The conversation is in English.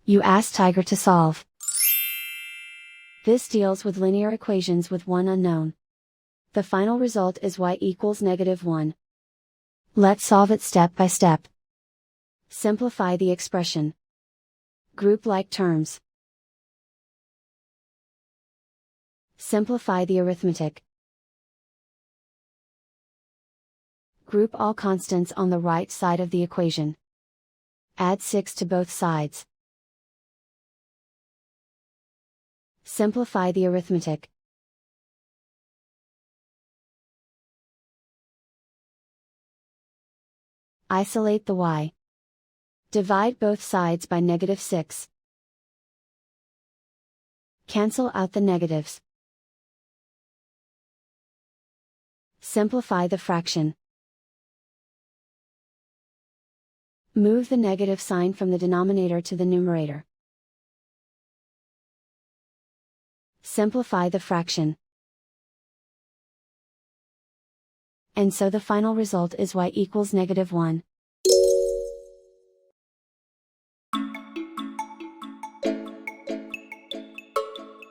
You ask Tiger to solve. This deals with linear equations with one unknown. The final result is y equals -1. Let's solve it step by step. Simplify the expression. Group like terms. Simplify the arithmetic. Group all constants on the right side of the equation. Add 6 to both sides. Simplify the arithmetic. Isolate the y. Divide both sides by -6. Cancel out the negatives. Simplify the fraction. Move the negative sign from the denominator to the numerator. Simplify the fraction. And so the final result is y equals -1.